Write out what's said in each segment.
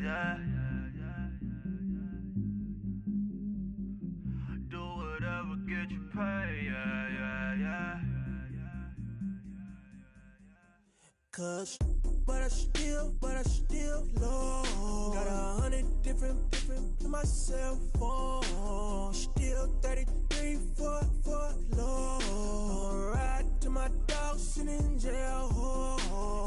yeah. Do whatever get you paid, yeah. Cause, but I still low. Got 100 different to my cell phone. Still 33 for low. I'ma ride to my dog sitting in jail.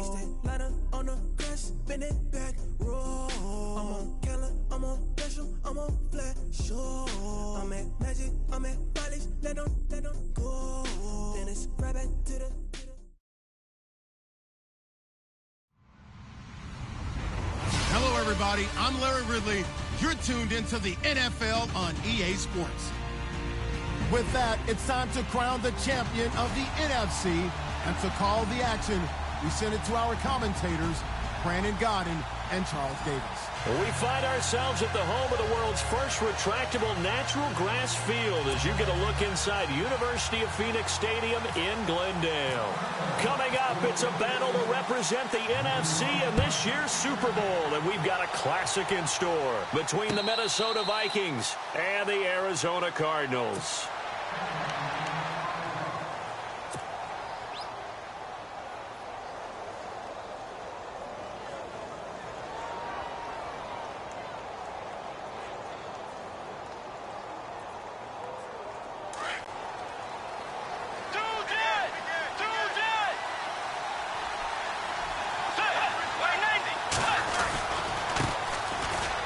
It's that ladder on the grass, spin it back, roll. I'm on Keller, I'm on Bishop, I'm on Flat Shore. I'm at Magic, I'm at Bally's, let them go. Then it's right back to the. Hello, everybody. I'm Larry Ridley. You're tuned into the NFL on EA Sports. With that, it's time to crown the champion of the NFC. And to call the action, we send it to our commentators, Brandon Godden and Charles Davis. We find ourselves at the home of the world's first retractable natural grass field as you get a look inside University of Phoenix Stadium in Glendale. Coming up, it's a battle to represent the NFC in this year's Super Bowl, and we've got a classic in store between the Minnesota Vikings and the Arizona Cardinals.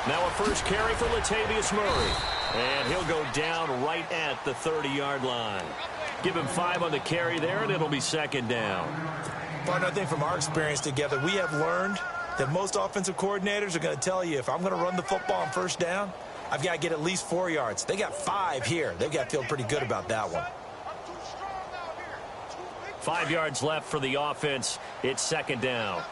Now a first carry for Latavius Murray. And he'll go down right at the 30-yard line. Give him 5 on the carry there, and it'll be second down. Partner, I think from our experience together, we have learned that most offensive coordinators are going to tell you, if I'm going to run the football on first down, I've got to get at least 4 yards. They got 5 here. They've got to feel pretty good about that one. 5 yards left for the offense. It's second down.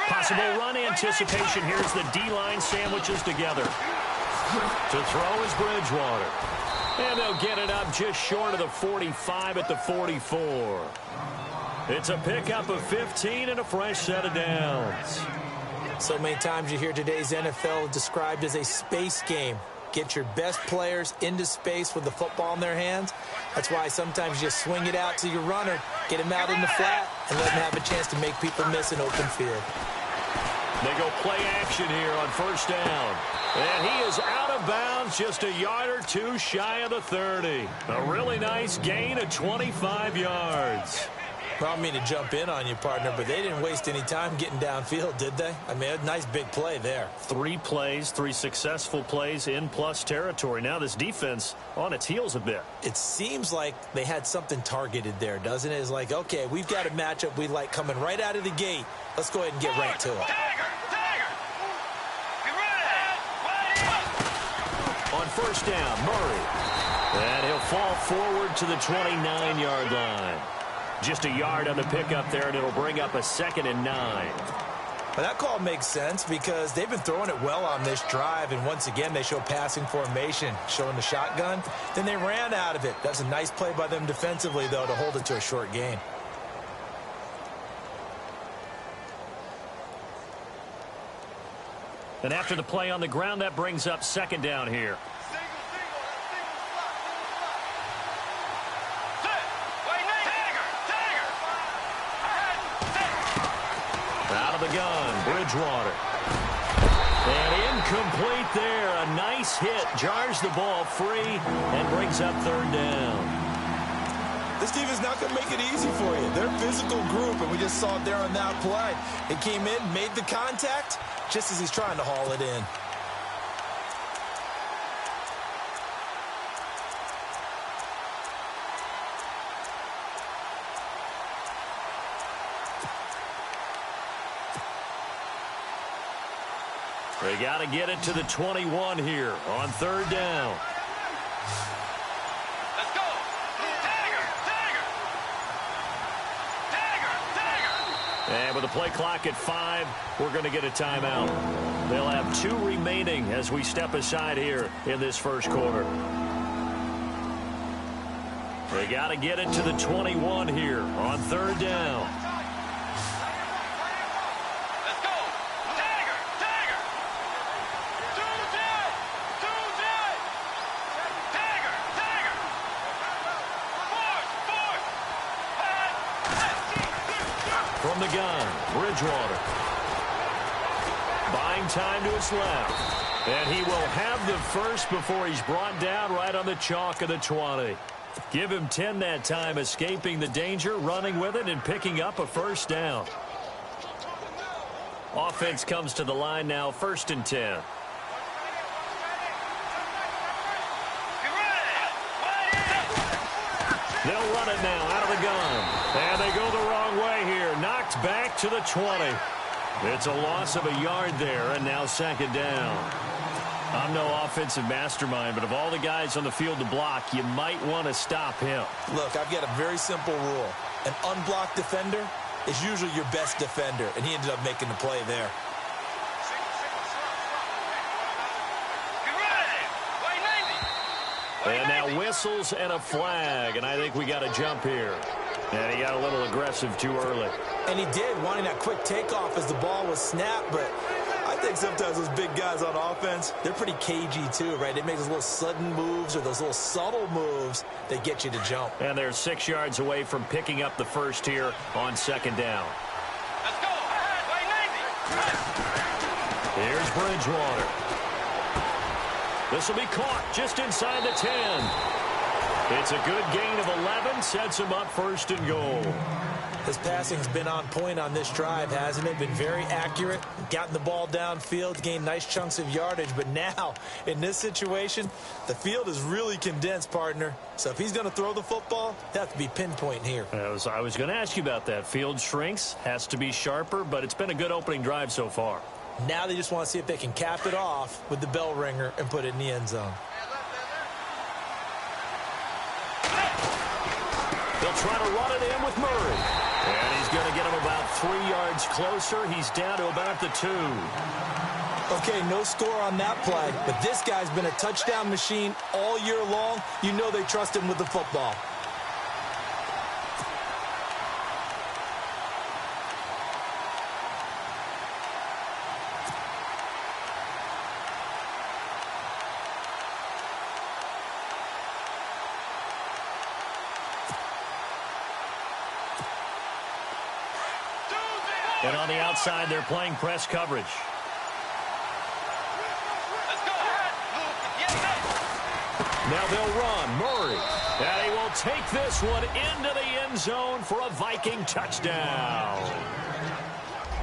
Possible run anticipation. Here's the D-line sandwiches together. To throw is Bridgewater. And they'll get it up just short of the 45 at the 44. It's a pickup of 15 and a fresh set of downs. So many times you hear today's NFL described as a space game. Get your best players into space with the football in their hands. That's why sometimes you just swing it out to your runner, get him out in the flat, and let him have a chance to make people miss an open field. They go play action here on first down. And he is out of bounds, just a yard or two shy of the 30. A really nice gain of 25 yards. Well, I don't mean to jump in on you, partner, but they didn't waste any time getting downfield, did they? I mean, a nice big play there. 3 plays, 3 successful plays in plus territory. Now this defense on its heels a bit. It seems like they had something targeted there, doesn't it? It's like, okay, we've got a matchup we like coming right out of the gate. Let's go ahead and get right to it. On first down, Murray. And he'll fall forward to the 29-yard line. Just a yard on the pickup there, and it'll bring up a 2nd and 9. Well, that call makes sense because they've been throwing it well on this drive, and once again, they show passing formation, showing the shotgun. Then they ran out of it. That's a nice play by them defensively, though, to hold it to a short gain. And after the play on the ground, that brings up second down here. Out of the gun, Bridgewater. And incomplete there. A nice hit. Jars the ball free and brings up third down. This team is not going to make it easy for you. They're a physical group, and we just saw it there on that play. It came in, made the contact, just as he's trying to haul it in. They got to get it to the 21 here on third down. Let's go. And with the play clock at 5, we're going to get a timeout. They'll have 2 remaining as we step aside here in this first quarter. They got to get it to the 21 here on third down. Let's go. Bridgewater. Buying time to his left. And he will have the first before he's brought down right on the chalk of the 20. Give him 10 that time, escaping the danger, running with it, and picking up a first down. Offense comes to the line now, 1st and 10. They'll run it now out of the gun. And they go the wrong way here. Knocked back to the 20. It's a loss of a yard there, and now 2nd down. I'm no offensive mastermind, but of all the guys on the field to block, you might want to stop him. Look, I've got a very simple rule. An unblocked defender is usually your best defender, and he ended up making the play there. And now whistles and a flag, and I think we got a jump here. And he got a little aggressive too early. And he did, wanting that quick takeoff as the ball was snapped, but I think sometimes those big guys on offense, they're pretty cagey too, right? They make those little sudden moves or those little subtle moves that get you to jump. And they're 6 yards away from picking up the first here on 2nd down. Let's go. Here's Bridgewater. This will be caught just inside the 10. It's a good gain of 11, sets him up 1st and goal. His passing's been on point on this drive, hasn't it? Been very accurate, gotten the ball downfield, gained nice chunks of yardage. But now, in this situation, the field is really condensed, partner. So if he's going to throw the football, it has to be pinpoint here. I was going to ask you about that. Field shrinks, has to be sharper, but it's been a good opening drive so far. Now they just want to see if they can cap it off with the bell ringer and put it in the end zone. They'll try to run it in with Murray. And he's going to get him about 3 yards closer. He's down to about the 2. Okay, no score on that play, but this guy's been a touchdown machine all year long. You know they trust him with the football. And on the outside, they're playing press coverage. Let's go. Now they'll run. Murray. And he will take this one into the end zone for a Viking touchdown.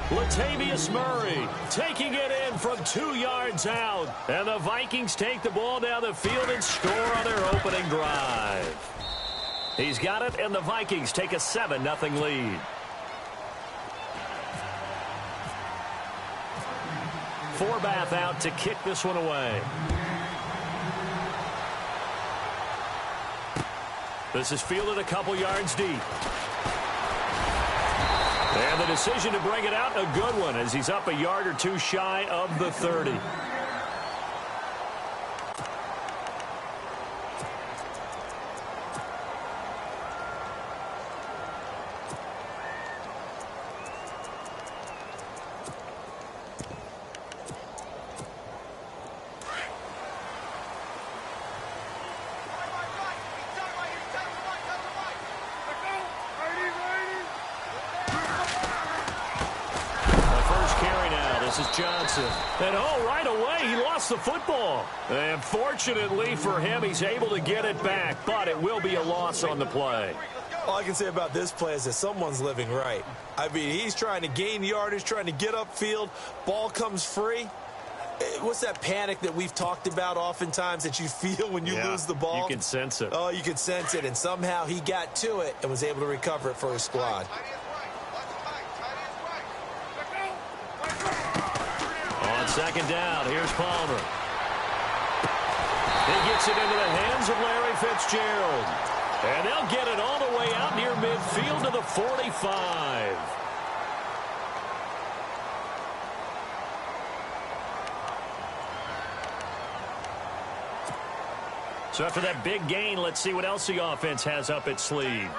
Latavius Murray taking it in from 2 yards out. And the Vikings take the ball down the field and score on their opening drive. He's got it, and the Vikings take a 7-0 lead. Forbath out to kick this one away. This is fielded a couple yards deep. And the decision to bring it out, a good one, as he's up a yard or two shy of the 30. And right away, he lost the football. And fortunately for him, he's able to get it back, but it will be a loss on the play. All I can say about this play is that someone's living right. I mean, he's trying to gain yardage, trying to get upfield. Ball comes free. What's that panic that we've talked about oftentimes that you feel when you lose the ball? You can sense it. Oh, you can sense it. And somehow he got to it and was able to recover it for his squad. On 2nd down, here's Palmer. He gets it into the hands of Larry Fitzgerald. And they'll get it all the way out near midfield to the 45. So after that big gain, let's see what else the offense has up its sleeve.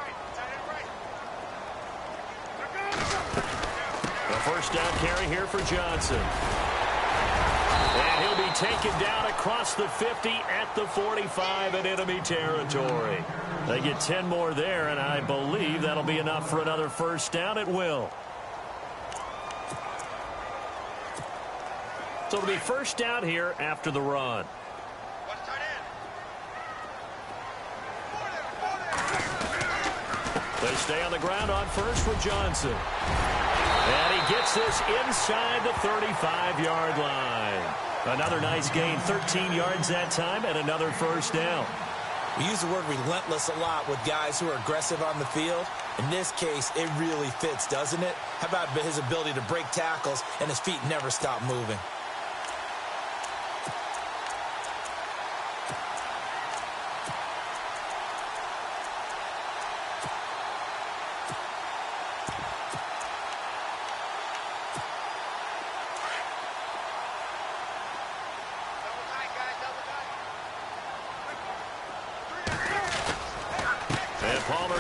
The first down carry here for Johnson. And he'll be taken down across the 50 at the 45 in enemy territory. They get 10 more there, and I believe that'll be enough for another first down. It will. So it'll be first down here after the run. They stay on the ground on first with Johnson. And he gets this inside the 35-yard line. Another nice gain, 13 yards that time, and another first down. We use the word relentless a lot with guys who are aggressive on the field. In this case, it really fits, doesn't it? How about his ability to break tackles and his feet never stop moving?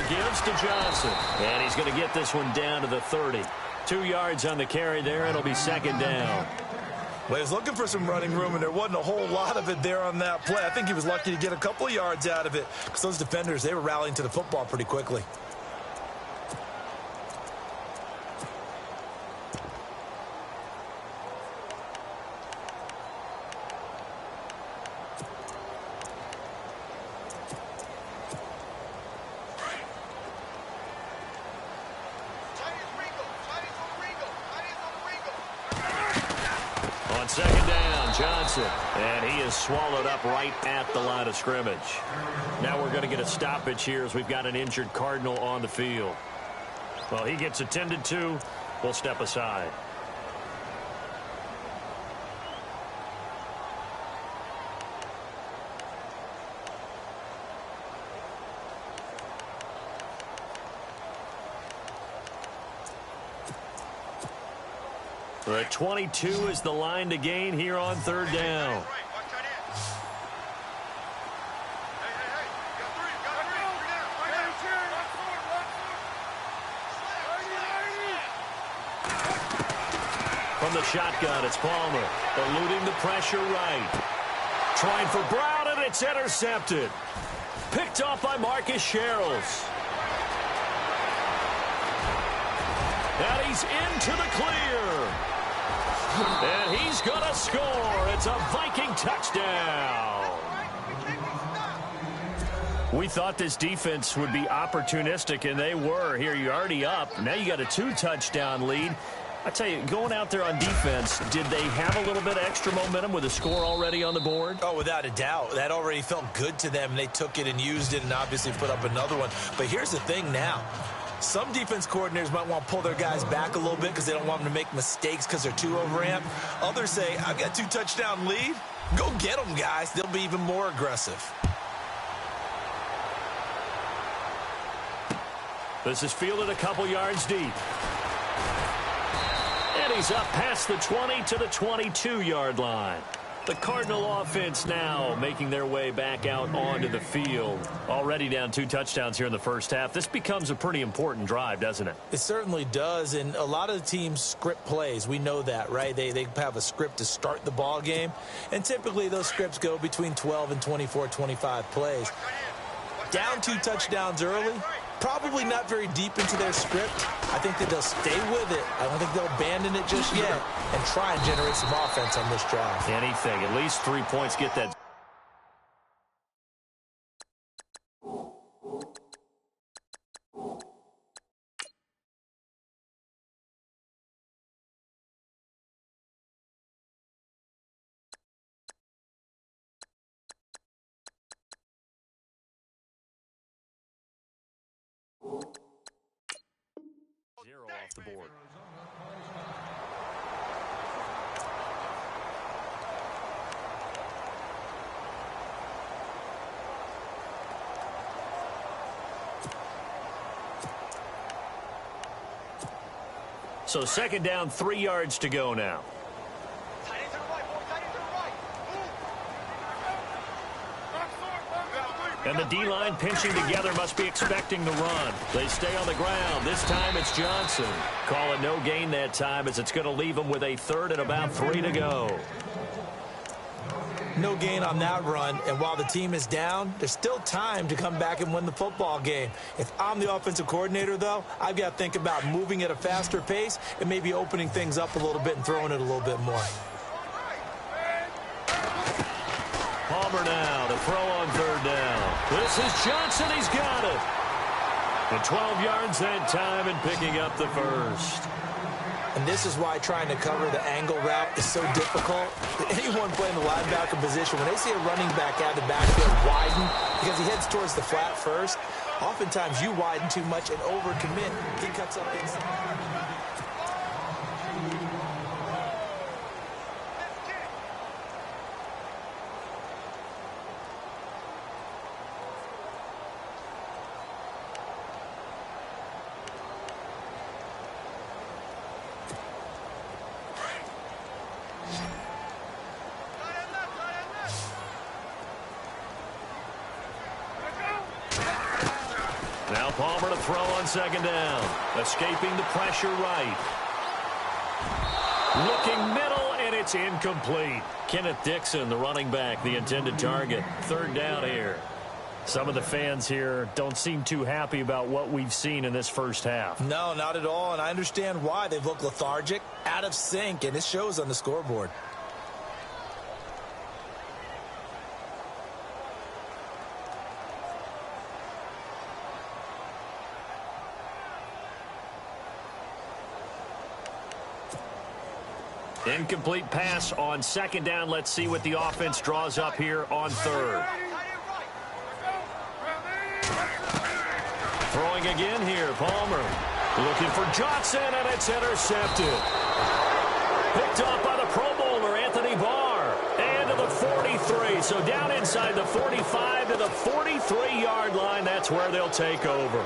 Gives to Johnson, and he's going to get this one down to the 30. 2 yards on the carry there, and it'll be second down. Well, he was looking for some running room, and there wasn't a whole lot of it there on that play. I think he was lucky to get a couple of yards out of it because those defenders, they were rallying to the football pretty quickly. Second down, Johnson, and he is swallowed up right at the line of scrimmage. Now we're going to get a stoppage here as we've got an injured Cardinal on the field. Well, he gets attended to. We'll step aside. The 22 is the line to gain here on third down. From the shotgun, it's Palmer, eluding the pressure right. Trying for Brown, and it's intercepted. Picked off by Marcus Sherrills. And he's into the clear. And he's going to score. It's a Viking touchdown. We thought this defense would be opportunistic, and they were. Here, you're already up. Now you got a 2-touchdown lead. I tell you, going out there on defense, did they have a little bit of extra momentum with a score already on the board? Oh, without a doubt. That already felt good to them. They took it and used it and obviously put up another one. But here's the thing now. Some defense coordinators might want to pull their guys back a little bit because they don't want them to make mistakes because they're too overamped. Others say, I've got 2-touchdown lead. Go get them, guys. They'll be even more aggressive. This is fielded a couple yards deep. And he's up past the 20 to the 22-yard line. The Cardinal offense now making their way back out onto the field. Already down 2 touchdowns here in the first half. This becomes a pretty important drive, doesn't it? It certainly does, and a lot of the teams script plays. We know that, right? They have a script to start the ball game, and typically those scripts go between 12 and 24, 25 plays. Down 2 touchdowns early, probably not very deep into their script. I think that they'll stay with it. I don't think they'll abandon it just yet and try and generate some offense on this drive. Anything. At least 3 points. Get that. Zero off the board. So second down, 3 yards to go now. And the D-line pinching together must be expecting the run. They stay on the ground. This time it's Johnson. Call it no gain that time as it's going to leave them with a third and about 3 to go. No gain on that run, and while the team is down, there's still time to come back and win the football game. If I'm the offensive coordinator, though, I've got to think about moving at a faster pace and maybe opening things up a little bit and throwing it a little bit more. Palmer now to throw on third down. This is Johnson. He's got it. And 12 yards that time and picking up the first. And this is why trying to cover the angle route is so difficult. Anyone playing the linebacker position, when they see a running back out of the backfield widen because he heads towards the flat first, oftentimes you widen too much and overcommit. He cuts up inside. Now Palmer to throw on second down. Escaping the pressure right. Looking middle, and it's incomplete. Kenneth Dixon, the running back, the intended target. Third down here. Some of the fans here don't seem too happy about what we've seen in this first half. No, not at all, and I understand why. They've looked lethargic, out of sync, and it shows on the scoreboard. Incomplete pass on second down. Let's see what the offense draws up here on third. Throwing again here, Palmer. Looking for Johnson, and it's intercepted. Picked up by the Pro Bowler, Anthony Barr. And to the 43. So down inside the 45 to the 43-yard line. That's where they'll take over.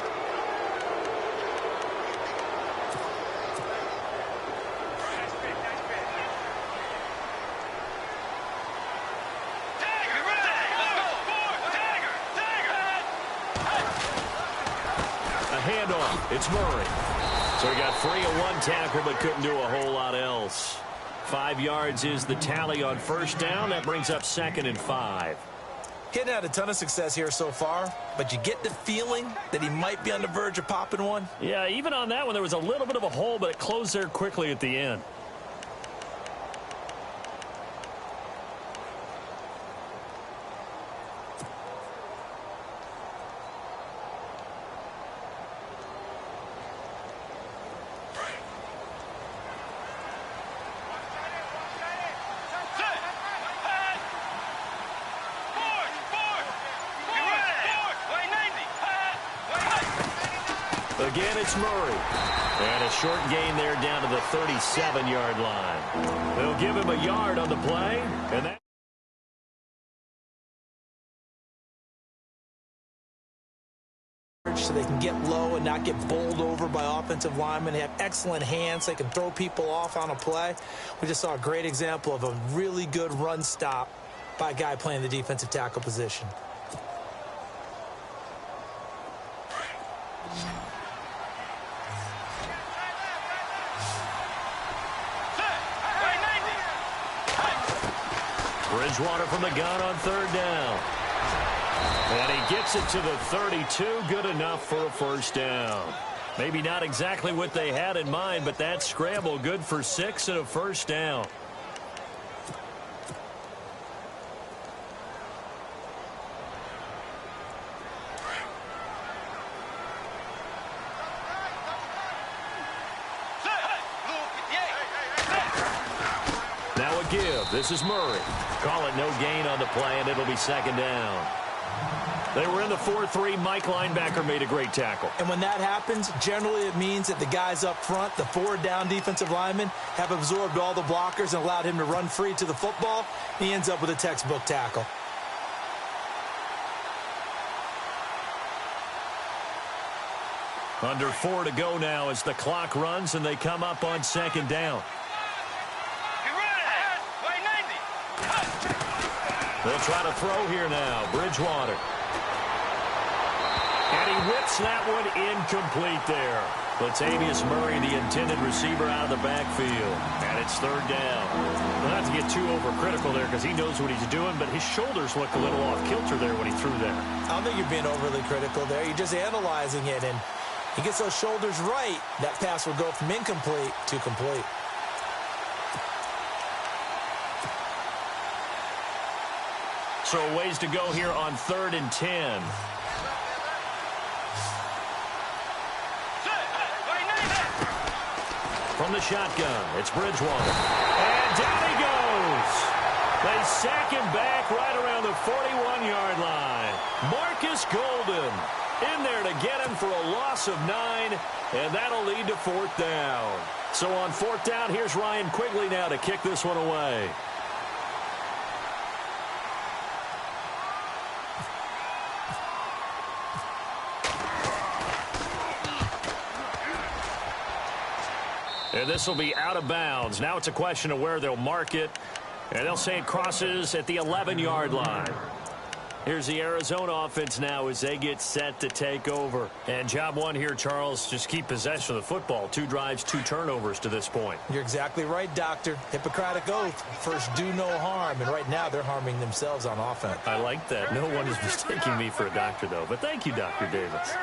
Handoff. It's Murray. So he got free of one tackle but couldn't do a whole lot else. 5 yards is the tally on first down. That brings up 2nd and 5. He hadn't had a ton of success here so far, but you get the feeling that he might be on the verge of popping one. Yeah, even on that one, there was a little bit of a hole, but it closed there quickly at the end. Again, it's Murray. And a short gain there down to the 37-yard line. They'll give him a yard on the play. And that so they can get low and not get bowled over by offensive linemen. They have excellent hands. They can throw people off on a play. We just saw a great example of a really good run stop by a guy playing the defensive tackle position. Bridgewater from the gun on third down. And he gets it to the 32. Good enough for a first down. Maybe not exactly what they had in mind, but that scramble good for 6 and a first down. Now a give. This is Murray. Call it no gain on the play, and it'll be 2nd down. They were in the 4-3. Mike linebacker made a great tackle. And when that happens, generally it means that the guys up front, the 4 down defensive linemen, have absorbed all the blockers and allowed him to run free to the football. He ends up with a textbook tackle. Under 4 to go now as the clock runs and they come up on 2nd down. They'll try to throw here now. Bridgewater. And he whips that one incomplete there. Latavius Murray, the intended receiver, out of the backfield. And it's 3rd down. Well, not to get too overcritical there because he knows what he's doing, but his shoulders look a little off kilter there when he threw that. I don't think you're being overly critical there. You're just analyzing it, and he gets those shoulders right. That pass will go from incomplete to complete. So a ways to go here on 3rd and 10. From the shotgun, it's Bridgewater. And down he goes. They sack him back right around the 41-yard line. Marcus Golden in there to get him for a loss of 9, and that'll lead to 4th down. So on 4th down, here's Ryan Quigley now to kick this one away. And this will be out of bounds. Now it's a question of where they'll mark it. And they'll say it crosses at the 11-yard line. Here's the Arizona offense now as they get set to take over. And job one here, Charles, just keep possession of the football. 2 drives, 2 turnovers to this point. You're exactly right, Doctor. Hippocratic oath. First, do no harm. And right now, they're harming themselves on offense. I like that. No one is mistaking me for a doctor, though. But thank you, Dr. Davis.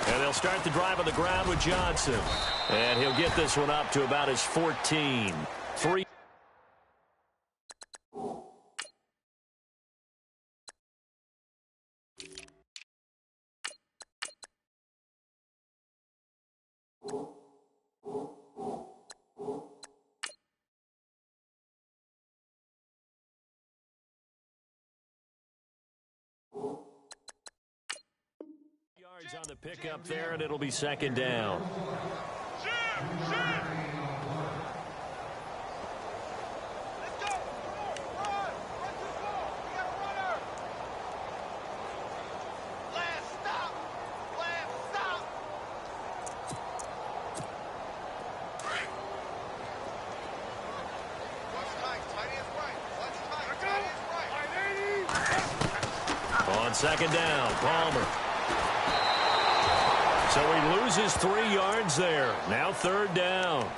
And they'll start the drive on the ground with Johnson. And he'll get this one up to about his 14. 3. Yards on the pickup there, and it'll be 2nd down. On 2nd down, Palmer. So he loses 3 yards there. Now 3rd down.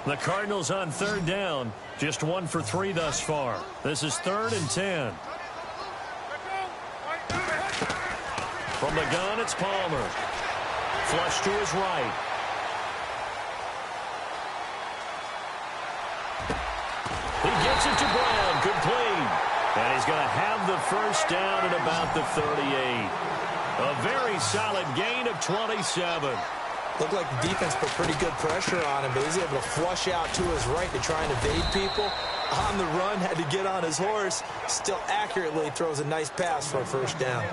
The Cardinals on 3rd down. Just 1 for 3 thus far. This is 3rd and 10. From the gun, it's Palmer. Flush to his right. He gets it to Brown, complete. And he's going to have the 1st down at about the 38. A very solid gain of 27. Looked like the defense put pretty good pressure on him, but he's able to flush out to his right to try and evade people. On the run, had to get on his horse. Still accurately throws a nice pass for a 1st down.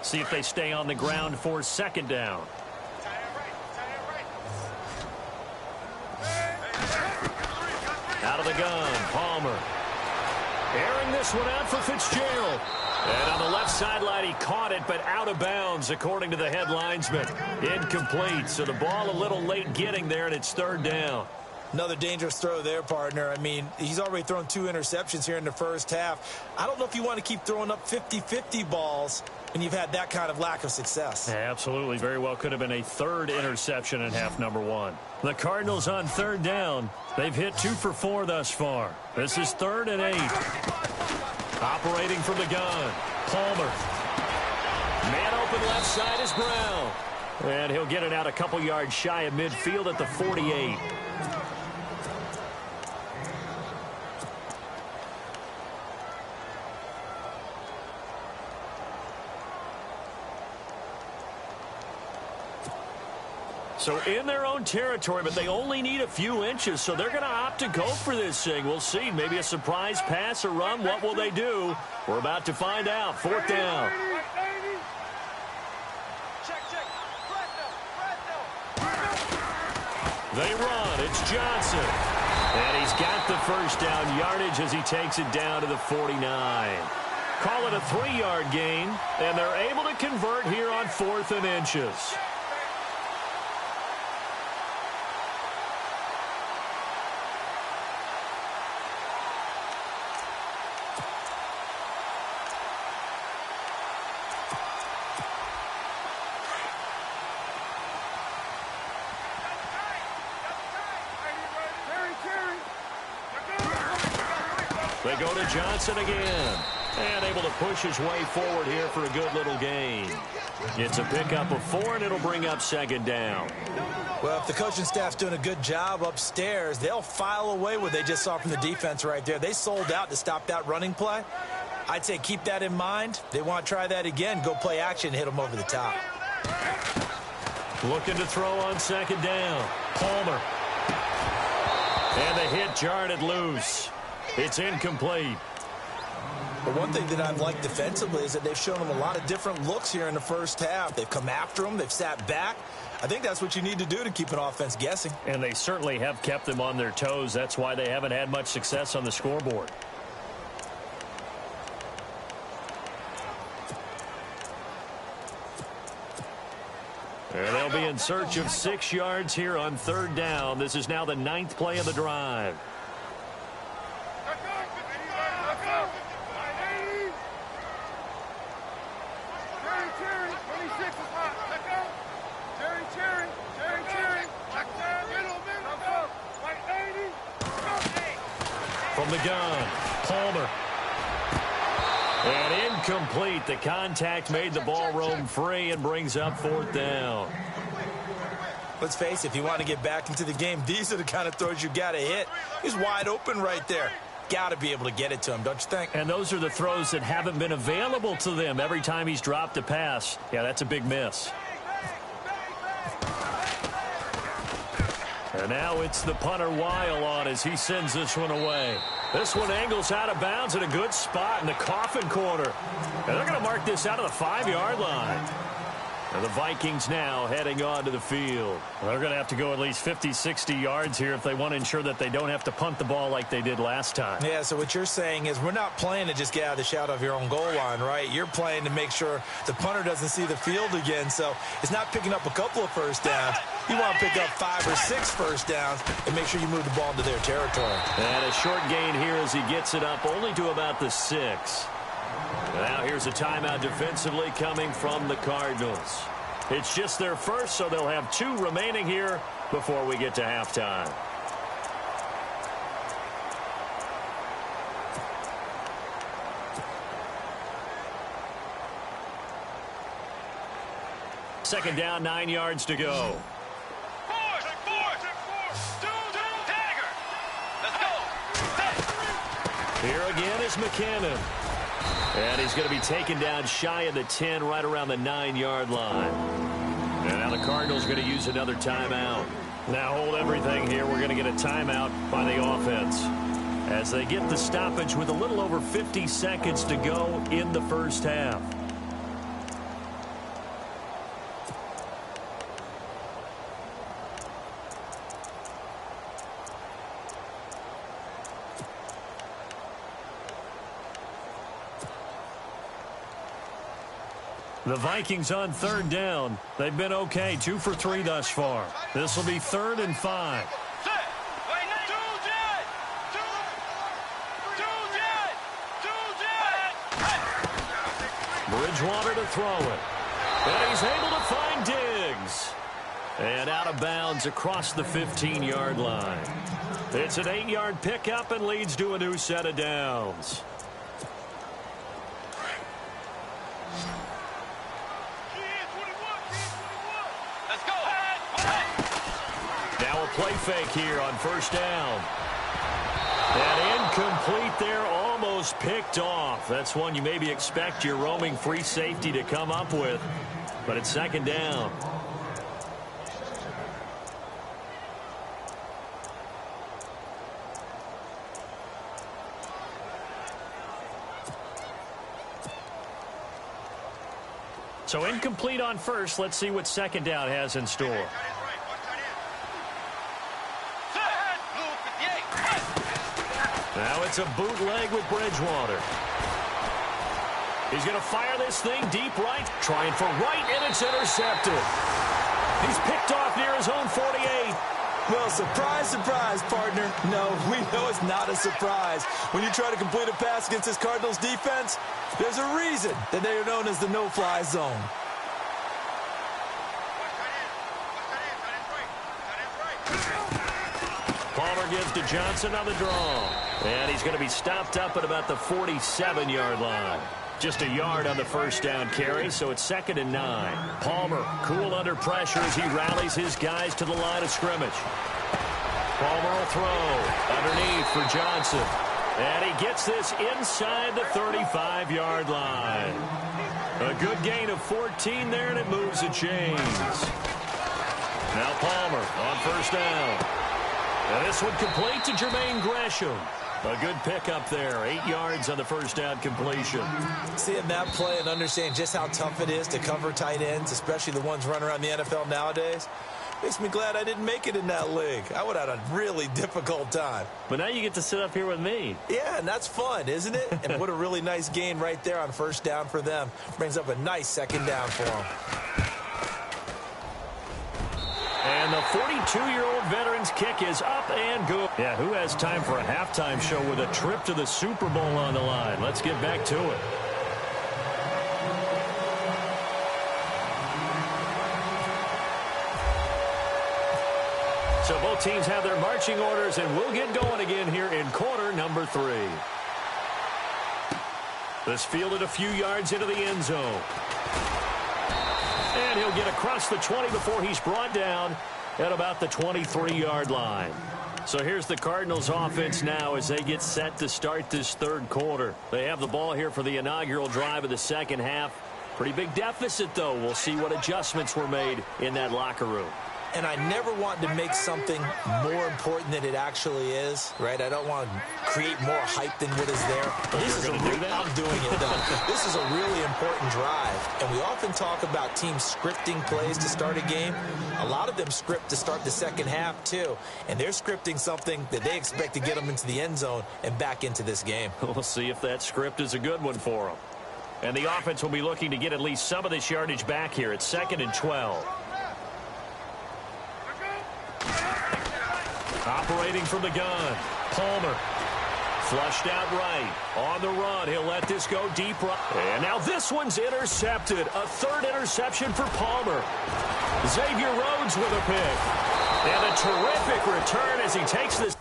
See if they stay on the ground for 2nd down. Out of the gun, Palmer. Airing this one out for Fitzgerald. And on the left sideline, he caught it, but out of bounds, according to the head linesman. Incomplete, so the ball a little late getting there, and it's 3rd down. Another dangerous throw there, partner. I mean, he's already thrown 2 interceptions here in the 1st half. I don't know if you want to keep throwing up 50-50 balls when you've had that kind of lack of success. Absolutely. Very well could have been a 3rd interception in half number 1. The Cardinals on 3rd down. They've hit 2 for 4 thus far. This is 3rd and 8. Operating from the gun, Palmer. Man open left side is Brown. And he'll get it out a couple yards shy of midfield at the 48. So in their own territory, but they only need a few inches, so they're going to opt to go for this thing. We'll see. Maybe a surprise pass or run. What will they do? We're about to find out. 4th down. They run. It's Johnson. And he's got the 1st down yardage as he takes it down to the 49. Call it a 3-yard gain, and they're able to convert here on 4th and inches. They go to Johnson again. And able to push his way forward here for a good little gain. It's a pickup of 4, and it'll bring up second down. Well, if the coaching staff's doing a good job upstairs, they'll file away what they just saw from the defense right there. They sold out to stop that running play. I'd say keep that in mind. They want to try that again, go play action, hit them over the top. Looking to throw on second down. Palmer. And the hit jarred it loose. It's incomplete. But one thing that I've liked defensively is that they've shown them a lot of different looks here in the first half. They've come after them. They've sat back. I think that's what you need to do to keep an offense guessing. And they certainly have kept them on their toes. That's why they haven't had much success on the scoreboard. And they'll be in search of 6 yards here on third down. This is now the 9th play of the drive. From the gun, Palmer. And incomplete. The contact made the ball roam free and brings up 4th down. Let's face it, if you want to get back into the game, these are the kind of throws you got to hit. He's wide open right there. Got to be able to get it to him, don't you think? And those are the throws that haven't been available to them every time he's dropped a pass. Yeah, that's a big miss. And now it's the punter Weil on as he sends this one away. This one angles out of bounds in a good spot in the coffin corner. And they're going to mark this out of the 5-yard line. And the Vikings now heading on to the field. Well, they're going to have to go at least 50, 60 yards here if they want to ensure that they don't have to punt the ball like they did last time. Yeah, so what you're saying is we're not playing to just get out of the shadow of your own goal line, right? You're playing to make sure the punter doesn't see the field again. So it's not picking up a couple of first downs. You want to pick up 5 or 6 first downs and make sure you move the ball into their territory. And a short gain here as he gets it up only to about the 6. Now here's a timeout defensively coming from the Cardinals. It's just their first, so they'll have 2 remaining here before we get to halftime. Second down, 9 yards to go. Here again is McKinnon. And he's going to be taken down shy of the 10, right around the 9-yard line. And now the Cardinals are going to use another timeout. Now hold everything here. We're going to get a timeout by the offense as they get the stoppage with a little over 50 seconds to go in the first half. The Vikings on third down. They've been okay, 2 for 3 thus far. This will be 3rd and 5. Bridgewater to throw it. And he's able to find Diggs. And out of bounds across the 15-yard line. It's an 8-yard pickup and leads to a new set of downs. Play fake here on first down. And incomplete there, almost picked off. That's one you maybe expect your roaming free safety to come up with. But it's second down. So incomplete on first. Let's see what second down has in store. Now it's a bootleg with Bridgewater. He's going to fire this thing deep right, trying for right, and it's intercepted. He's picked off near his own 48. Well, surprise, surprise, partner. No, we know it's not a surprise. When you try to complete a pass against this Cardinals defense, there's a reason that they are known as the no-fly zone. Palmer gives to Johnson on the draw. And he's going to be stopped up at about the 47-yard line. Just a yard on the first down carry, so it's 2nd and 9. Palmer, cool under pressure as he rallies his guys to the line of scrimmage. Palmer will throw underneath for Johnson. And he gets this inside the 35-yard line. A good gain of 14 there, and it moves the chains. Now Palmer on first down. And this one complete to Jermaine Gresham. A good pickup there. 8 yards on the first down completion. Seeing that play and understanding just how tough it is to cover tight ends, especially the ones running around the NFL nowadays, makes me glad I didn't make it in that league. I would have had a really difficult time. But now you get to sit up here with me. Yeah, and that's fun, isn't it? And what a really nice gain right there on first down for them. Brings up a nice 2nd down for them. And the 42-year-old veteran's kick is up and good. Yeah, who has time for a halftime show with a trip to the Super Bowl on the line? Let's get back to it. So both teams have their marching orders, and we'll get going again here in quarter number 3. This fielded a few yards into the end zone. And he'll get across the 20 before he's brought down at about the 23-yard line. So here's the Cardinals offense now as they get set to start this third quarter. They have the ball here for the inaugural drive of the second half. Pretty big deficit, though. We'll see what adjustments were made in that locker room. And I never want to make something more important than it actually is, right? I don't want to create more hype than what is there. This is I'm doing it, though. This is a really important drive. And we often talk about teams scripting plays to start a game. A lot of them script to start the second half, too. And they're scripting something that they expect to get them into the end zone and back into this game. We'll see if that script is a good one for them. And the offense will be looking to get at least some of this yardage back here. It's 2nd and 12. Operating from the gun, Palmer. Flushed out right. On the run, he'll let this go deep right. And now this one's intercepted. A 3rd interception for Palmer. Xavier Rhodes with a pick. And a terrific return as he takes this.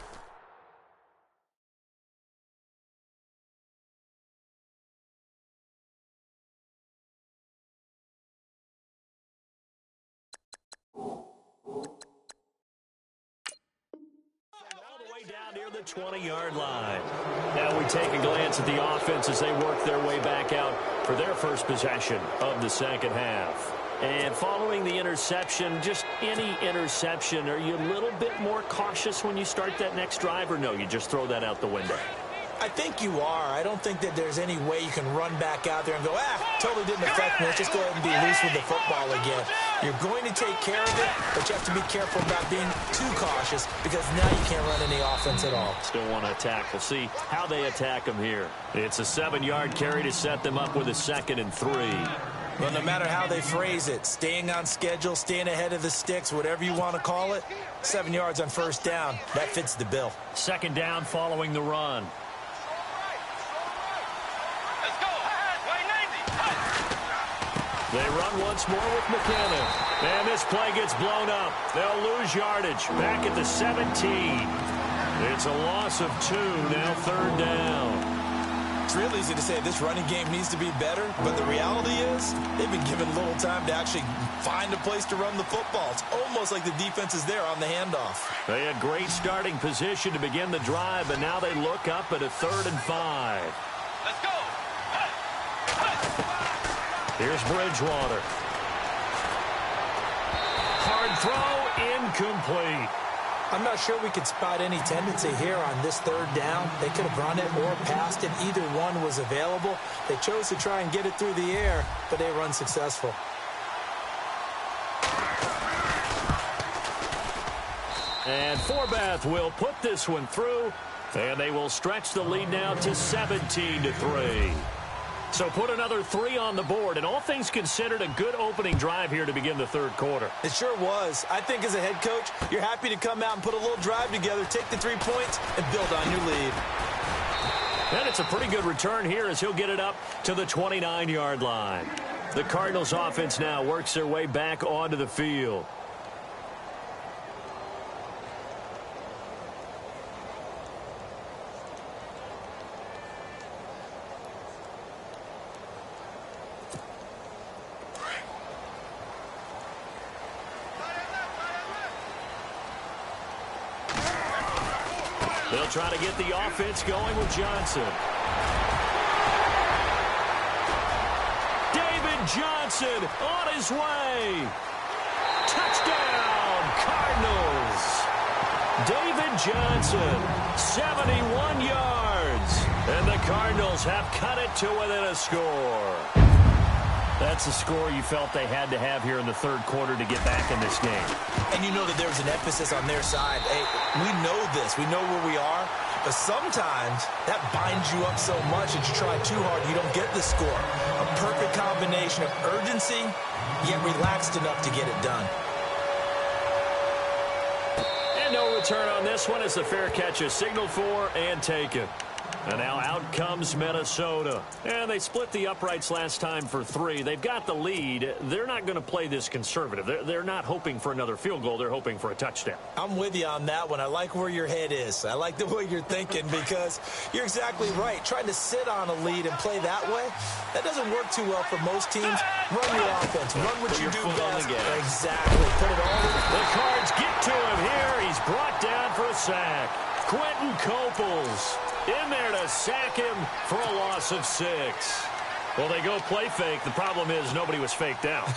Down near the 20-yard line. Now we take a glance at the offense as they work their way back out for their first possession of the second half. And following the interception, just any interception, are you a little bit more cautious when you start that next drive, or no, you just throw that out the window? I think you are. I don't think that there's any way you can run back out there and go, totally didn't affect me. Let's just go ahead and be loose with the football again. You're going to take care of it, but you have to be careful about being too cautious because now you can't run any offense at all. Still want to attack. We'll see how they attack them here. It's a 7-yard carry to set them up with a 2nd and 3. Well, no matter how they phrase it, staying on schedule, staying ahead of the sticks, whatever you want to call it, 7 yards on first down, that fits the bill. 2nd down following the run. They run once more with McKinnon. And this play gets blown up. They'll lose yardage back at the 17. It's a loss of 2, now 3rd down. It's real easy to say this running game needs to be better, but the reality is they've been given little time to actually find a place to run the football. It's almost like the defense is there on the handoff. They had great starting position to begin the drive, and now they look up at a 3rd and 5. Let's go. Here's Bridgewater. Hard throw, incomplete. I'm not sure we could spot any tendency here on this 3rd down. They could have run it or passed it. Either one was available. They chose to try and get it through the air, but they run successful. And Forbath will put this one through, and they will stretch the lead now to 17-3. So put another 3 on the board, and all things considered, a good opening drive here to begin the third quarter. It sure was. I think as a head coach, you're happy to come out and put a little drive together, take the 3 points, and build on your lead. And it's a pretty good return here as he'll get it up to the 29-yard line. The Cardinals offense now works their way back onto the field. They'll try to get the offense going with Johnson. David Johnson on his way. Touchdown, Cardinals. David Johnson, 71 yards. And the Cardinals have cut it to within a score. That's a score you felt they had to have here in the third quarter to get back in this game. And you know that there's an emphasis on their side. Hey, we know this. We know where we are. But sometimes that binds you up so much that you try too hard, you don't get the score. A perfect combination of urgency, yet relaxed enough to get it done. And no return on this one as the fair catch is signaled for and taken. And now out comes Minnesota. And they split the uprights last time for 3. They've got the lead. They're not going to play this conservative. They're not hoping for another field goal. They're hoping for a touchdown. I'm with you on that one. I like where your head is. I like the way you're thinking because you're exactly right. Trying to sit on a lead and play that way, that doesn't work too well for most teams. Run your offense. Run what you do best. Exactly. Put it all in. The Cards get to him here. He's brought down for a sack. Quentin Coples in there to sack him for a loss of 6. Well, they go play fake. The problem is nobody was faked out.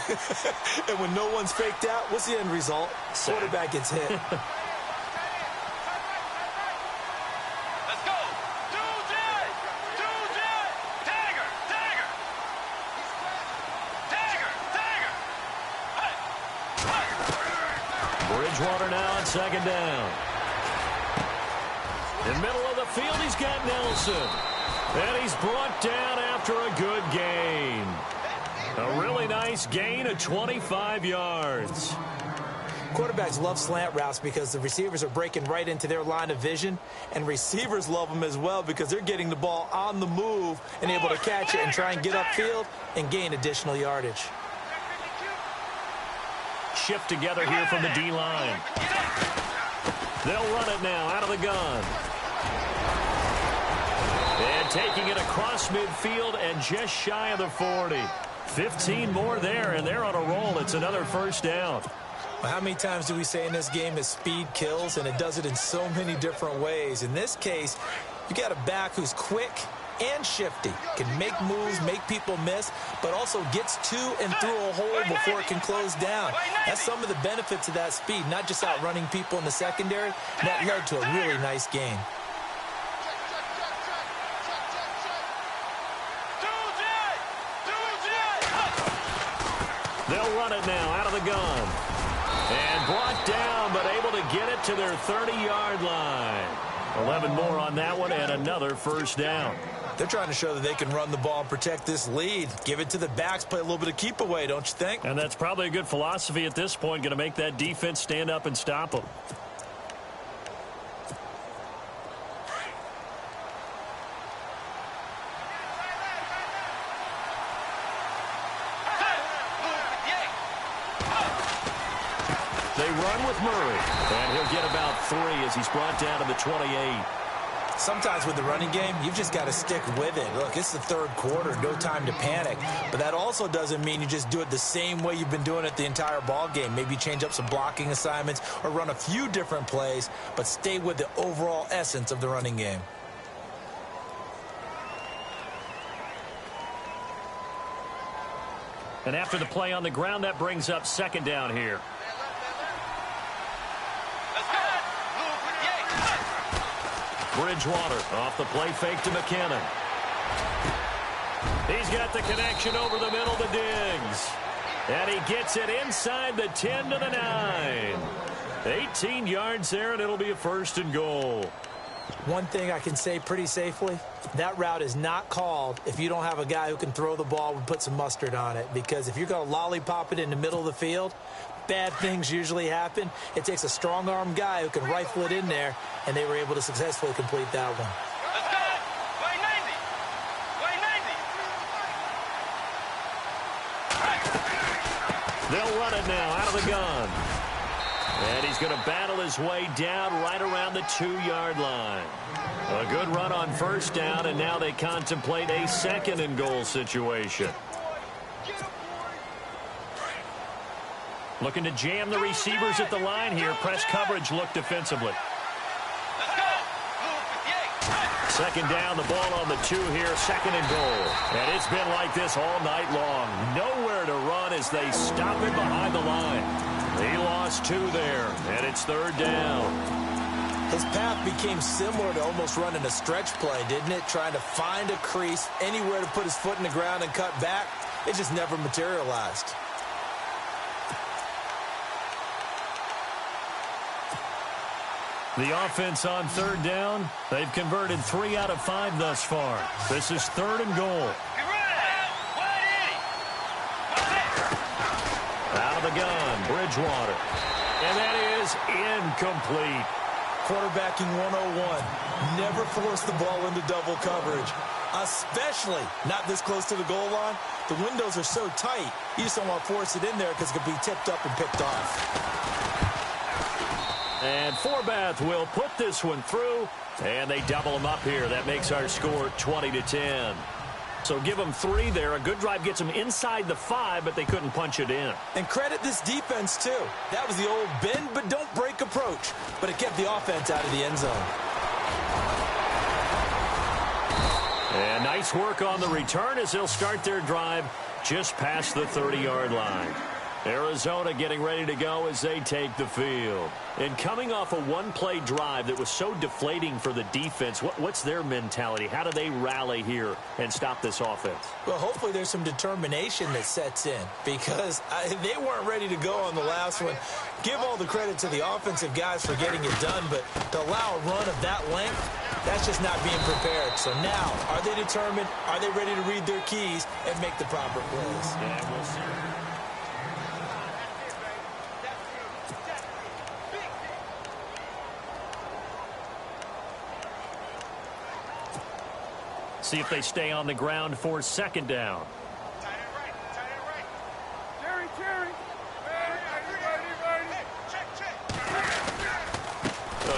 And when no one's faked out, what's the end result? Sack. Quarterback gets hit. Let's go. Dagger. Hey. Bridgewater now on second down. In the middle of the field, he's got Nelson. And he's brought down after a good gain. A really nice gain of 25 yards. Quarterbacks love slant routes because the receivers are breaking right into their line of vision, and receivers love them as well because they're getting the ball on the move and able to catch it and try and get upfield and gain additional yardage. Shift together here from the D-line. They'll run it now out of the gun. And taking it across midfield and just shy of the 40. 15 more there, and they're on a roll. It's another first down. Well, how many times do we say in this game that speed kills, and it does it in so many different ways? In this case, you got a back who's quick and shifty, can make moves, make people miss, but also gets to and through a hole before it can close down. That's some of the benefits of that speed, not just outrunning people in the secondary. That led to a really nice game. They'll run it now out of the gun. And brought down, but able to get it to their 30-yard line. 11 more on that one, and another first down. They're trying to show that they can run the ball and protect this lead. Give it to the backs, play a little bit of keep away, don't you think? And that's probably a good philosophy at this point, going to make that defense stand up and stop them. They run with Murray, and he'll get about 3 as he's brought down to the 28. Sometimes with the running game, you've just got to stick with it. Look, it's the third quarter, no time to panic. But that also doesn't mean you just do it the same way you've been doing it the entire ball game. Maybe change up some blocking assignments or run a few different plays, but stay with the overall essence of the running game. And after the play on the ground, that brings up second down here. Bridgewater off the play fake to McKinnon. He's got the connection over the middle to Diggs. And he gets it inside the 10 to the 9. 18 yards there, and it'll be a first and goal. One thing I can say pretty safely, that route is not called if you don't have a guy who can throw the ball and put some mustard on it. Because if you're going to lollipop it in the middle of the field, bad things usually happen. It takes a strong-arm guy who can rifle it in there, and they were able to successfully complete that one. Let's go. Way 90. They'll run it now out of the gun. And he's going to battle his way down right around the 2-yard line. A good run on first down, and now they contemplate a second and goal situation. Looking to jam the receivers at the line here. Press coverage look defensively. Let's go. Second down, the ball on the 2 here, second and goal. And it's been like this all night long. Nowhere to run as they stop it behind the line. He lost 2 there, and it's third down. His path became similar to almost running a stretch play, didn't it? Trying to find a crease, anywhere to put his foot in the ground and cut back. It just never materialized. The offense on third down, they've converted 3 out of 5 thus far. This is third and goal. Out of the gun, Bridgewater. And that is incomplete. Quarterbacking 101. Never force the ball into double coverage, especially not this close to the goal line. The windows are so tight, you just don't want to force it in there because it could be tipped up and picked off. And Forbath will put this one through, and they double him up here. That makes our score 20-10. So give them 3 there. A good drive gets them inside the 5, but they couldn't punch it in. And credit this defense, too. That was the old bend but don't break approach, but it kept the offense out of the end zone. And nice work on the return as they'll start their drive just past the 30-yard line. Arizona getting ready to go as they take the field. And coming off a one-play drive that was so deflating for the defense, what's their mentality? How do they rally here and stop this offense? Well, hopefully there's some determination that sets in because they weren't ready to go on the last one. Give all the credit to the offensive guys for getting it done, but to allow a run of that length, that's just not being prepared. So now, are they determined? Are they ready to read their keys and make the proper plays? Yeah, we'll see. See if they stay on the ground for second down.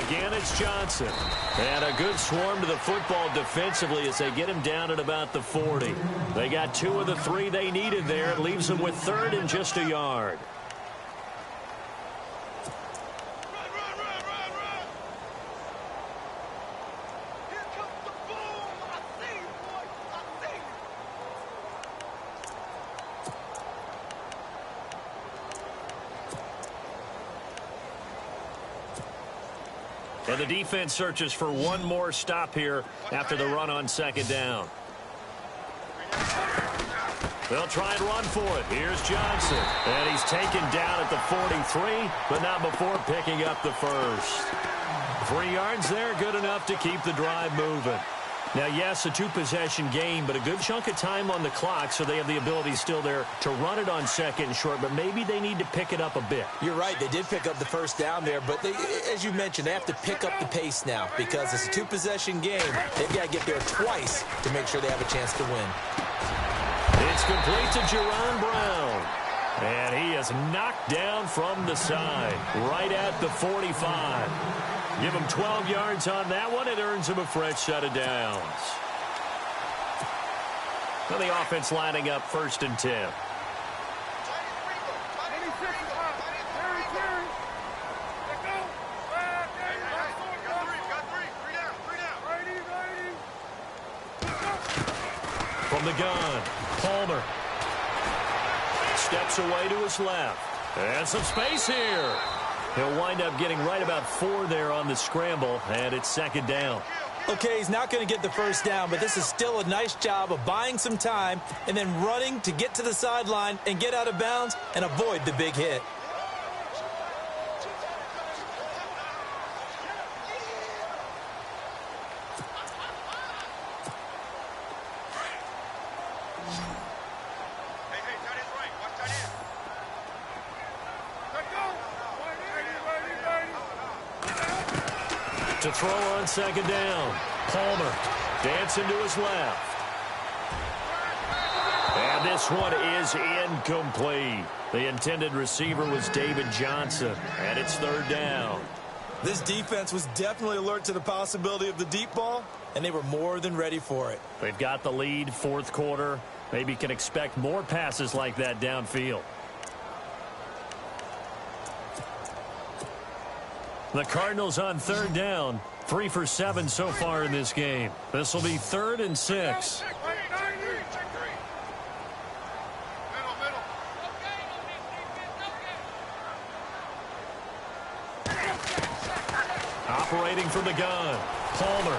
Again, it's Johnson. And a good swarm to the football defensively as they get him down at about the 40. They got 2 of the 3 they needed there. It leaves them with third and just a yard. And the defense searches for one more stop here after the run on second down. They'll try and run for it. Here's Johnson. And he's taken down at the 43, but not before picking up the first. 3 yards there, good enough to keep the drive moving. Now, yes, a 2-possession game, but a good chunk of time on the clock, so they have the ability still there to run it on second and short, but maybe they need to pick it up a bit. You're right. They did pick up the first down there, but they, as you mentioned, they have to pick up the pace now because it's a 2-possession game. They've got to get there twice to make sure they have a chance to win. It's complete to Jerron Brown. And he is knocked down from the side, right at the 45. Give him 12 yards on that one. It earns him a fresh set of downs. Now the offense lining up first and 10. From the gun, Palmer. Steps away to his left. And some space here. He'll wind up getting right about 4 there on the scramble, and it's second down. Okay, he's not going to get the first down, but this is still a nice job of buying some time and then running to get to the sideline and get out of bounds and avoid the big hit. To throw on second down. Palmer dancing to his left. And this one is incomplete. The intended receiver was David Johnson, and it's third down. This defense was definitely alert to the possibility of the deep ball, and they were more than ready for it. They've got the lead, fourth quarter. Maybe can expect more passes like that downfield. The Cardinals on third down. 3 for 7 so far in this game. This will be 3rd and 6. Operating from the gun, Palmer.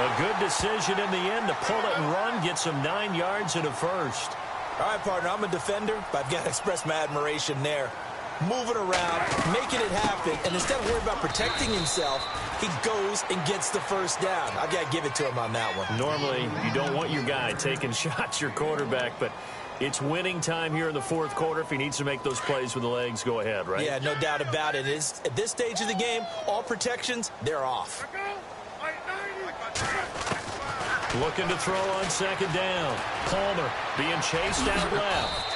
A good decision in the end to pull it and run, get some 9 yards and a first. All right, partner, I'm a defender, but I've got to express my admiration there. Moving around, making it happen, and instead of worrying about protecting himself, he goes and gets the first down. I've got to give it to him on that one. Normally, you don't want your guy taking shots, your quarterback, but it's winning time here in the 4th quarter. If he needs to make those plays with the legs, go ahead, right? Yeah, no doubt about it. At this stage of the game, all protections, they're off. Looking to throw on 2nd down. Palmer being chased out left.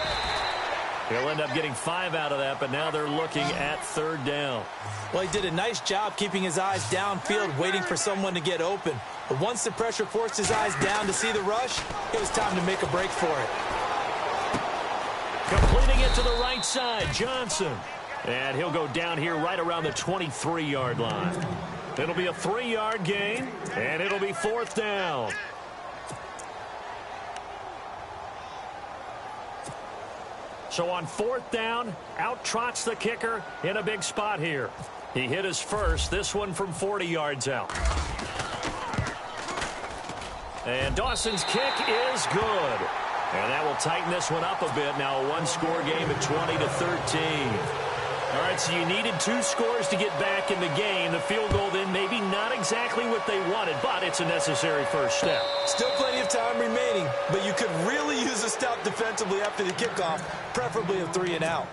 He'll end up getting 5 out of that, but now they're looking at 3rd down. Well, he did a nice job keeping his eyes downfield, waiting for someone to get open. But once the pressure forced his eyes down to see the rush, it was time to make a break for it. Completing it to the right side, Johnson. And he'll go down here right around the 23-yard line. It'll be a 3-yard gain, and it'll be 4th down. So on 4th down, out trots the kicker in a big spot here. He hit his first, this one from 40 yards out. And Dawson's kick is good. And that will tighten this one up a bit. Now a 1-score game at 20-13. All right, so you needed 2 scores to get back in the game. The field goal then maybe not exactly what they wanted, but it's a necessary first step. Still plenty of time remaining, but you could really use a stop defensively after the kickoff, preferably a 3-and-out.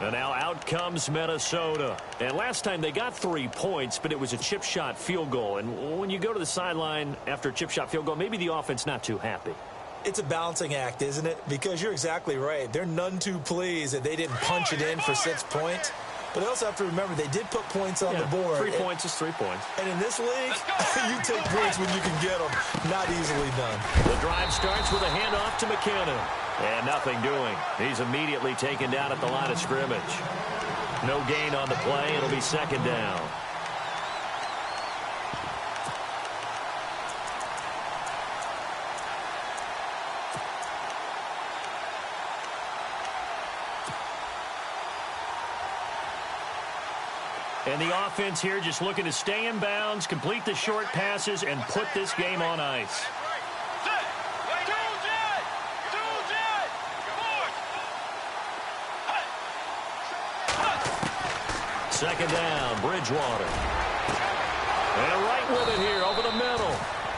And now out comes Minnesota. And last time they got 3 points, but it was a chip shot field goal. And when you go to the sideline after a chip shot field goal, maybe the offense not too happy. It's a balancing act, isn't it? Because you're exactly right. They're none too pleased that they didn't punch it in for 6 points. But they also have to remember they did put points on the board. 3 points is 3 points. And in this league, you take points when you can get them. Not easily done. The drive starts with a handoff to McKinnon. And nothing doing. He's immediately taken down at the line of scrimmage. No gain on the play. It'll be 2nd down. And the offense here just looking to stay in bounds, complete the short passes, and put this game on ice. Second down, Bridgewater. And right with it here over the middle.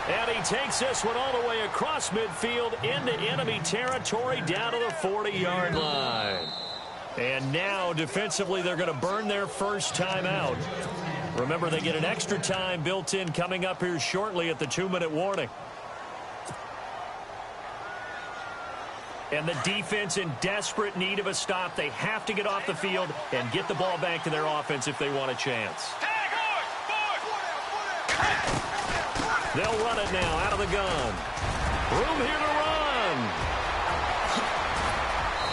And he takes this one all the way across midfield into enemy territory down to the 40-yard line. And now, defensively, they're going to burn their first timeout. Remember, they get an extra time built in coming up here shortly at the 2-minute warning. And the defense in desperate need of a stop. They have to get off the field and get the ball back to their offense if they want a chance. They'll run it now out of the gun. Room here to run.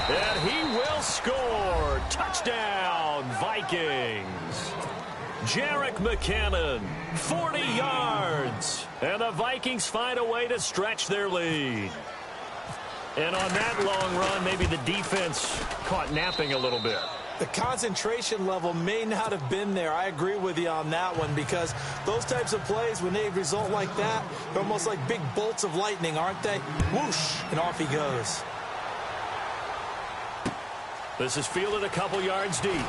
And he will score. Touchdown, Vikings. Jerick McKinnon, 40 yards. And the Vikings find a way to stretch their lead. And on that long run, maybe the defense caught napping a little bit. The concentration level may not have been there. I agree with you on that one, because those types of plays, when they result like that, they're almost like big bolts of lightning, aren't they? Whoosh, and off he goes. This is fielded a couple yards deep.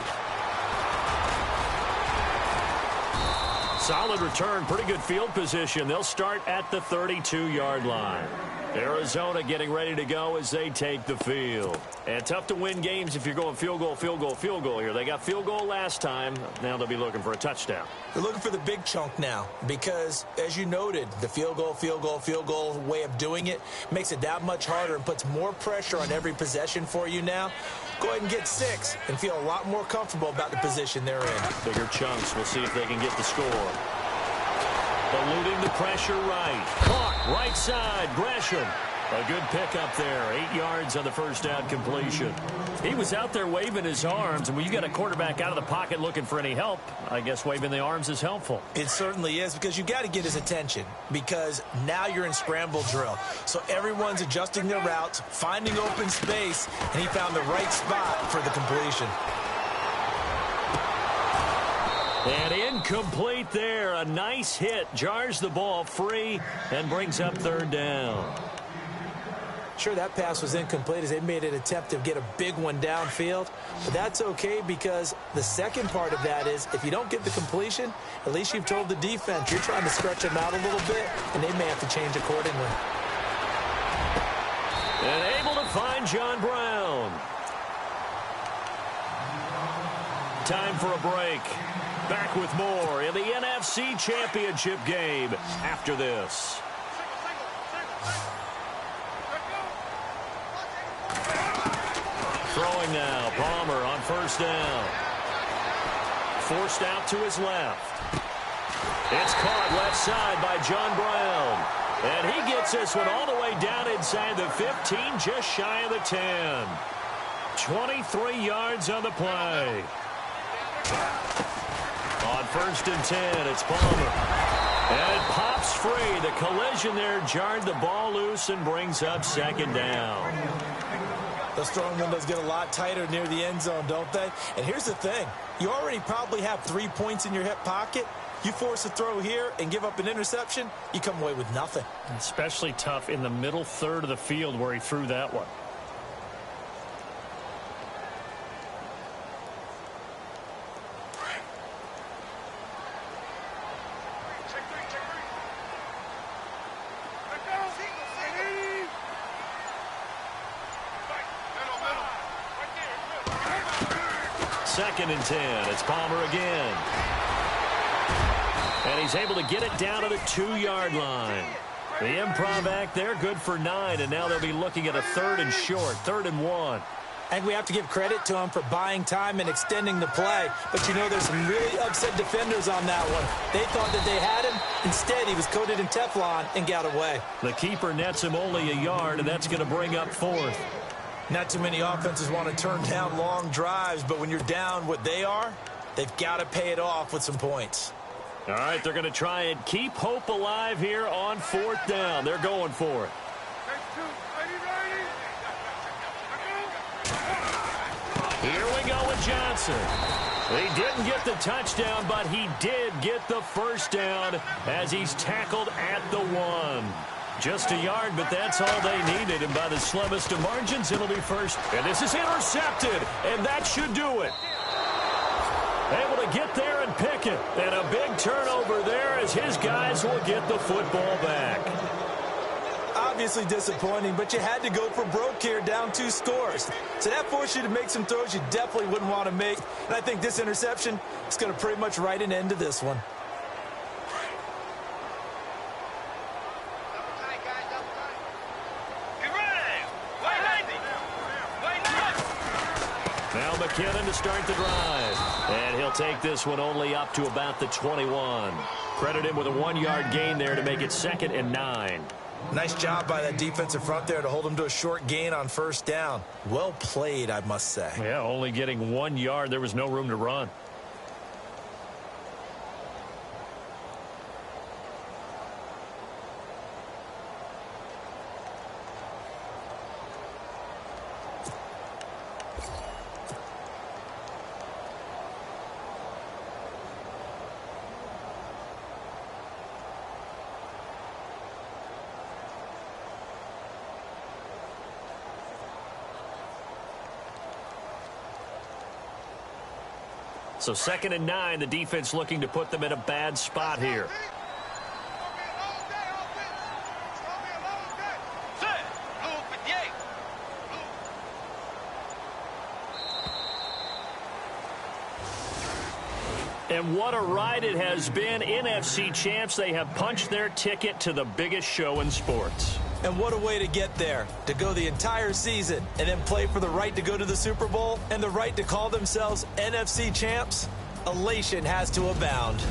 Solid return, pretty good field position. They'll start at the 32-yard line. Arizona getting ready to go as they take the field. And tough to win games if you're going field goal, field goal, field goal here. They got field goal last time. Now they'll be looking for a touchdown. They're looking for the big chunk now because, as you noted, the field goal way of doing it makes it that much harder and puts more pressure on every possession for you now. Go ahead and get 6 and feel a lot more comfortable about the position they're in. Bigger chunks. We'll see if they can get the score. Eluding the pressure right. Caught right side. Gresham. A good pickup there. 8 yards on the first down completion. He was out there waving his arms, and when you got a quarterback out of the pocket looking for any help, I guess waving the arms is helpful. It certainly is, because you got to get his attention, because now you're in scramble drill. So everyone's adjusting their routes, finding open space, and he found the right spot for the completion. And incomplete there. A nice hit. Jars the ball free and brings up third down. Sure, that pass was incomplete as they made an attempt to get a big one downfield. But that's okay, because the second part of that is if you don't get the completion, at least you've told the defense you're trying to stretch them out a little bit, and they may have to change accordingly. And able to find John Brown. Time for a break. Back with more in the NFC Championship game after this. Throwing now, Palmer on first down. Forced out to his left. It's caught left side by John Brown. And he gets this one all the way down inside the 15, just shy of the 10. 23 yards on the play. On first and 10, it's Palmer. And it pops free. The collision there jarred the ball loose and brings up second down. Those throwing windows get a lot tighter near the end zone, don't they? And here's the thing. You already probably have 3 points in your hip pocket. You force a throw here and give up an interception, you come away with nothing. Especially tough in the middle third of the field where he threw that one. Second and 10. It's Palmer again. And he's able to get it down to the 2-yard line. The improv act there, good for 9, and now they'll be looking at a third and short, 3rd and 1. And we have to give credit to him for buying time and extending the play. But, you know, there's some really upset defenders on that one. They thought that they had him. Instead, he was coated in Teflon and got away. The keeper nets him only a yard, and that's going to bring up 4th. Not too many offenses want to turn down long drives, but when you're down what they are, they've got to pay it off with some points. All right, they're going to try and keep hope alive here on 4th down. They're going for it. Here we go with Johnson. He didn't get the touchdown, but he did get the first down as he's tackled at the 1. Just a yard, but that's all they needed, and by the slimmest of margins, it'll be first. And this is intercepted, and that should do it. Able to get there and pick it. And a big turnover there as his guys will get the football back. Obviously disappointing, but you had to go for broke here, down 2 scores. So that forced you to make some throws you definitely wouldn't want to make. And I think this interception is going to pretty much write an end to this one. Now McKinnon to start the drive. And he'll take this one only up to about the 21. Credit him with a 1-yard gain there to make it 2nd and 9. Nice job by that defensive front there to hold him to a short gain on first down. Well played, I must say. Yeah, only getting 1 yard. There was no room to run. So 2nd and 9, the defense looking to put them in a bad spot here. And what a ride it has been. NFC champs, they have punched their ticket to the biggest show in sports. And what a way to get there, to go the entire season and then play for the right to go to the Super Bowl and the right to call themselves NFC champs. Elation has to abound.